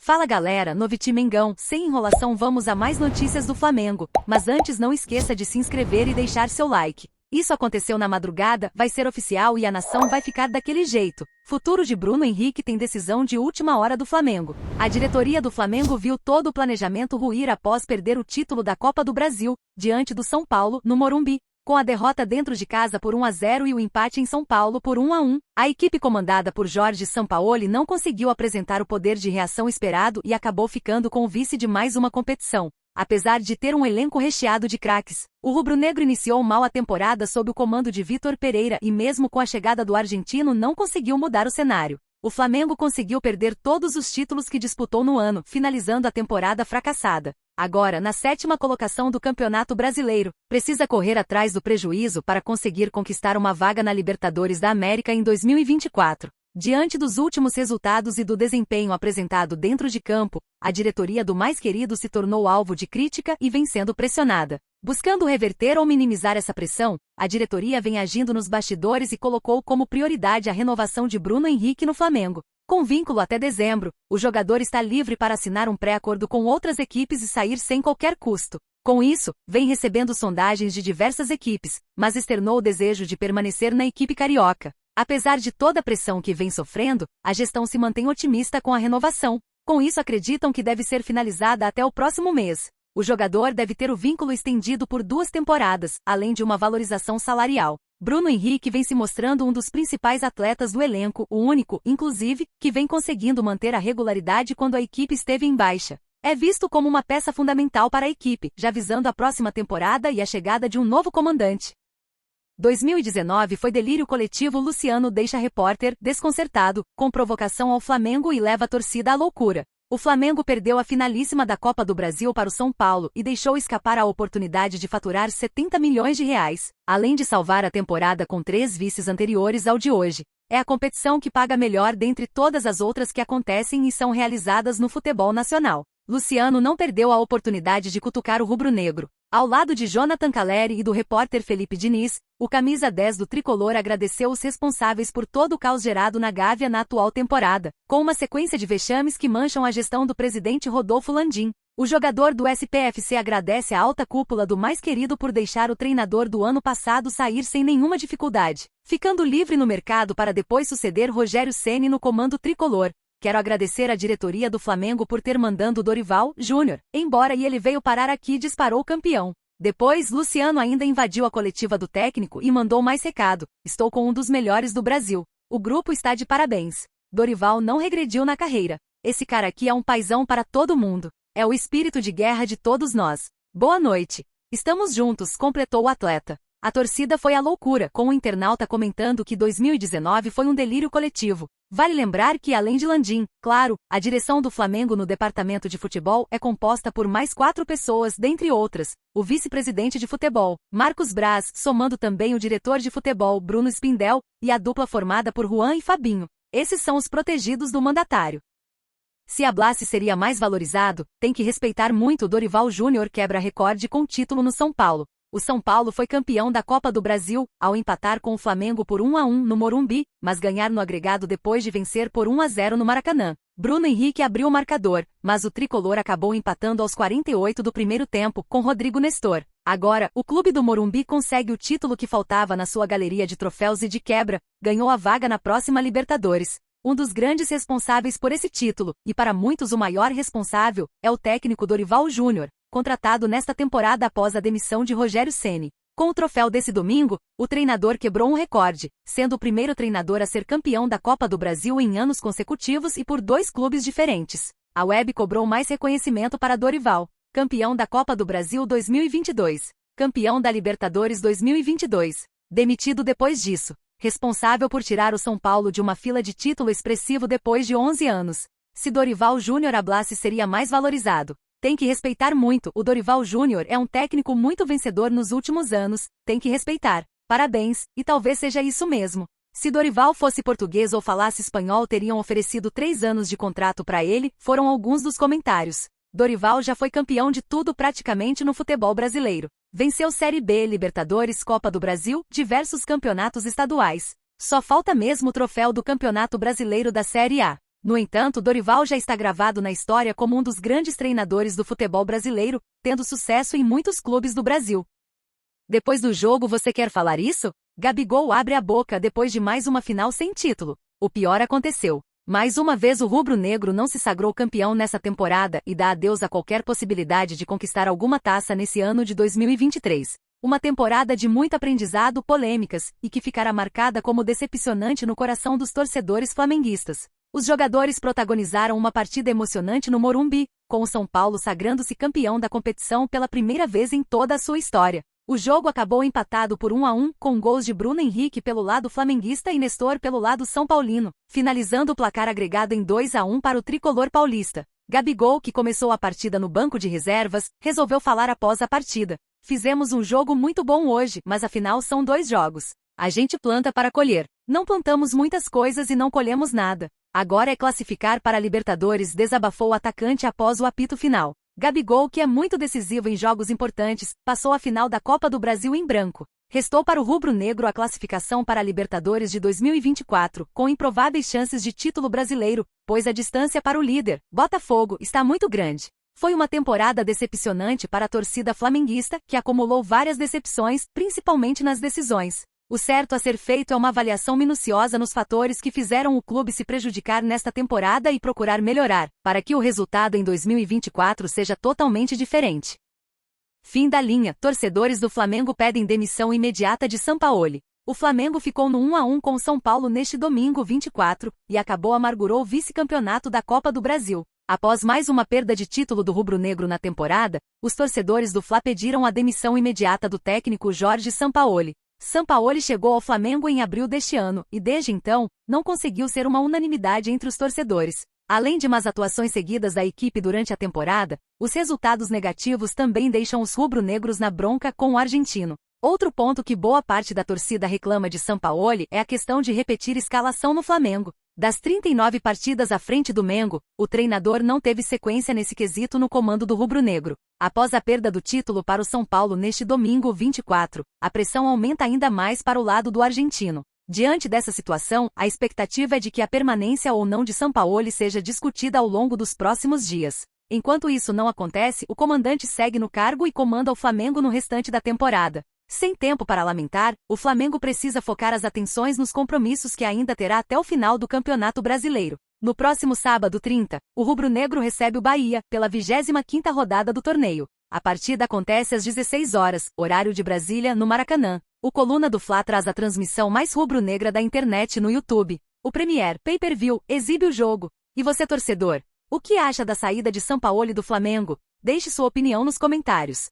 Fala galera, Noviti Mengão, sem enrolação vamos a mais notícias do Flamengo, mas antes não esqueça de se inscrever e deixar seu like. Isso aconteceu na madrugada, vai ser oficial e a nação vai ficar daquele jeito. Futuro de Bruno Henrique tem decisão de última hora do Flamengo. A diretoria do Flamengo viu todo o planejamento ruir após perder o título da Copa do Brasil, diante do São Paulo, no Morumbi. Com a derrota dentro de casa por 1-0 e o empate em São Paulo por 1-1, a equipe comandada por Jorge Sampaoli não conseguiu apresentar o poder de reação esperado e acabou ficando com o vice de mais uma competição. Apesar de ter um elenco recheado de craques, o rubro-negro iniciou mal a temporada sob o comando de Vitor Pereira e mesmo com a chegada do argentino não conseguiu mudar o cenário. O Flamengo conseguiu perder todos os títulos que disputou no ano, finalizando a temporada fracassada. Agora, na 7ª colocação do Campeonato Brasileiro, precisa correr atrás do prejuízo para conseguir conquistar uma vaga na Libertadores da América em 2024. Diante dos últimos resultados e do desempenho apresentado dentro de campo, a diretoria do mais querido se tornou alvo de crítica e vem sendo pressionada. Buscando reverter ou minimizar essa pressão, a diretoria vem agindo nos bastidores e colocou como prioridade a renovação de Bruno Henrique no Flamengo. Com vínculo até dezembro, o jogador está livre para assinar um pré-acordo com outras equipes e sair sem qualquer custo. Com isso, vem recebendo sondagens de diversas equipes, mas externou o desejo de permanecer na equipe carioca. Apesar de toda a pressão que vem sofrendo, a gestão se mantém otimista com a renovação. Com isso, acreditam que deve ser finalizada até o próximo mês. O jogador deve ter o vínculo estendido por 2 temporadas, além de uma valorização salarial. Bruno Henrique vem se mostrando um dos principais atletas do elenco, o único, inclusive, que vem conseguindo manter a regularidade quando a equipe esteve em baixa. É visto como uma peça fundamental para a equipe, já visando a próxima temporada e a chegada de um novo comandante. 2019 foi delírio coletivo. Luciano deixa repórter desconcertado, com provocação ao Flamengo e leva a torcida à loucura. O Flamengo perdeu a finalíssima da Copa do Brasil para o São Paulo e deixou escapar a oportunidade de faturar 70 milhões de reais, além de salvar a temporada com 3 vices anteriores ao de hoje. É a competição que paga melhor dentre todas as outras que acontecem e são realizadas no futebol nacional. Luciano não perdeu a oportunidade de cutucar o rubro-negro. Ao lado de Jonathan Calleri e do repórter Felipe Diniz, o camisa 10 do tricolor agradeceu os responsáveis por todo o caos gerado na Gávea na atual temporada, com uma sequência de vexames que mancham a gestão do presidente Rodolfo Landim. O jogador do SPFC agradece a alta cúpula do mais querido por deixar o treinador do ano passado sair sem nenhuma dificuldade, ficando livre no mercado para depois suceder Rogério Ceni no comando tricolor. Quero agradecer à diretoria do Flamengo por ter mandado Dorival Júnior embora e ele veio parar aqui e disparou campeão. Depois, Luciano ainda invadiu a coletiva do técnico e mandou mais recado: estou com um dos melhores do Brasil. O grupo está de parabéns. Dorival não regrediu na carreira. Esse cara aqui é um paizão para todo mundo. É o espírito de guerra de todos nós. Boa noite. Estamos juntos, completou o atleta. A torcida foi à loucura, com o internauta comentando que 2019 foi um delírio coletivo. Vale lembrar que, além de Landim, claro, a direção do Flamengo no departamento de futebol é composta por mais 4 pessoas, dentre outras: o vice-presidente de futebol, Marcos Braz, somando também o diretor de futebol, Bruno Spindel, e a dupla formada por Juan e Fabinho. Esses são os protegidos do mandatário. Se a Blassi seria mais valorizado, tem que respeitar muito. Dorival Júnior quebra recorde com título no São Paulo. O São Paulo foi campeão da Copa do Brasil, ao empatar com o Flamengo por 1-1 no Morumbi, mas ganhar no agregado depois de vencer por 1-0 no Maracanã. Bruno Henrique abriu o marcador, mas o tricolor acabou empatando aos 48 do primeiro tempo, com Rodrigo Nestor. Agora, o clube do Morumbi consegue o título que faltava na sua galeria de troféus e de quebra, ganhou a vaga na próxima Libertadores. Um dos grandes responsáveis por esse título, e para muitos o maior responsável, é o técnico Dorival Júnior, contratado nesta temporada após a demissão de Rogério Ceni. Com o troféu desse domingo, o treinador quebrou um recorde, sendo o primeiro treinador a ser campeão da Copa do Brasil em anos consecutivos e por 2 clubes diferentes. A web cobrou mais reconhecimento para Dorival, campeão da Copa do Brasil 2022, campeão da Libertadores 2022, demitido depois disso, responsável por tirar o São Paulo de uma fila de título expressivo depois de 11 anos. Se Dorival Júnior hablasse, seria mais valorizado. Tem que respeitar muito. O Dorival Júnior é um técnico muito vencedor nos últimos anos, tem que respeitar. Parabéns, e talvez seja isso mesmo. Se Dorival fosse português ou falasse espanhol, teriam oferecido 3 anos de contrato para ele, foram alguns dos comentários. Dorival já foi campeão de tudo praticamente no futebol brasileiro. Venceu Série B, Libertadores, Copa do Brasil, diversos campeonatos estaduais. Só falta mesmo o troféu do Campeonato Brasileiro da Série A. No entanto, Dorival já está gravado na história como um dos grandes treinadores do futebol brasileiro, tendo sucesso em muitos clubes do Brasil. Depois do jogo você quer falar isso? Gabigol abre a boca depois de mais uma final sem título. O pior aconteceu. Mais uma vez o rubro-negro não se sagrou campeão nessa temporada e dá adeus a qualquer possibilidade de conquistar alguma taça nesse ano de 2023. Uma temporada de muito aprendizado, polêmicas, e que ficará marcada como decepcionante no coração dos torcedores flamenguistas. Os jogadores protagonizaram uma partida emocionante no Morumbi, com o São Paulo sagrando-se campeão da competição pela primeira vez em toda a sua história. O jogo acabou empatado por 1-1, com gols de Bruno Henrique pelo lado flamenguista e Nestor pelo lado são paulino, finalizando o placar agregado em 2-1 para o tricolor paulista. Gabigol, que começou a partida no banco de reservas, resolveu falar após a partida. Fizemos um jogo muito bom hoje, mas afinal são 2 jogos. A gente planta para colher. Não plantamos muitas coisas e não colhemos nada. Agora é classificar para a Libertadores, desabafou o atacante após o apito final. Gabigol, que é muito decisivo em jogos importantes, passou a final da Copa do Brasil em branco. Restou para o rubro-negro a classificação para a Libertadores de 2024, com improváveis chances de título brasileiro, pois a distância para o líder, Botafogo, está muito grande. Foi uma temporada decepcionante para a torcida flamenguista, que acumulou várias decepções, principalmente nas decisões. O certo a ser feito é uma avaliação minuciosa nos fatores que fizeram o clube se prejudicar nesta temporada e procurar melhorar, para que o resultado em 2024 seja totalmente diferente. Fim da linha. Torcedores do Flamengo pedem demissão imediata de Sampaoli. O Flamengo ficou no 1-1 com o São Paulo neste domingo 24, e acabou amargurou o vice-campeonato da Copa do Brasil. Após mais uma perda de título do rubro-negro na temporada, os torcedores do Fla pediram a demissão imediata do técnico Jorge Sampaoli. Sampaoli chegou ao Flamengo em abril deste ano, e desde então, não conseguiu ser uma unanimidade entre os torcedores. Além de más atuações seguidas da equipe durante a temporada, os resultados negativos também deixam os rubro-negros na bronca com o argentino. Outro ponto que boa parte da torcida reclama de Sampaoli é a questão de repetir escalação no Flamengo. Das 39 partidas à frente do Mengo, o treinador não teve sequência nesse quesito no comando do rubro-negro. Após a perda do título para o São Paulo neste domingo 24, a pressão aumenta ainda mais para o lado do argentino. Diante dessa situação, a expectativa é de que a permanência ou não de Sampaoli seja discutida ao longo dos próximos dias. Enquanto isso não acontece, o comandante segue no cargo e comanda o Flamengo no restante da temporada. Sem tempo para lamentar, o Flamengo precisa focar as atenções nos compromissos que ainda terá até o final do Campeonato Brasileiro. No próximo sábado 30, o rubro-negro recebe o Bahia, pela 25ª rodada do torneio. A partida acontece às 16 horas, horário de Brasília, no Maracanã. O Coluna do Fla traz a transmissão mais rubro-negra da internet no YouTube. O Premier Pay-Per-View exibe o jogo. E você, torcedor? O que acha da saída de Sampaoli do Flamengo? Deixe sua opinião nos comentários.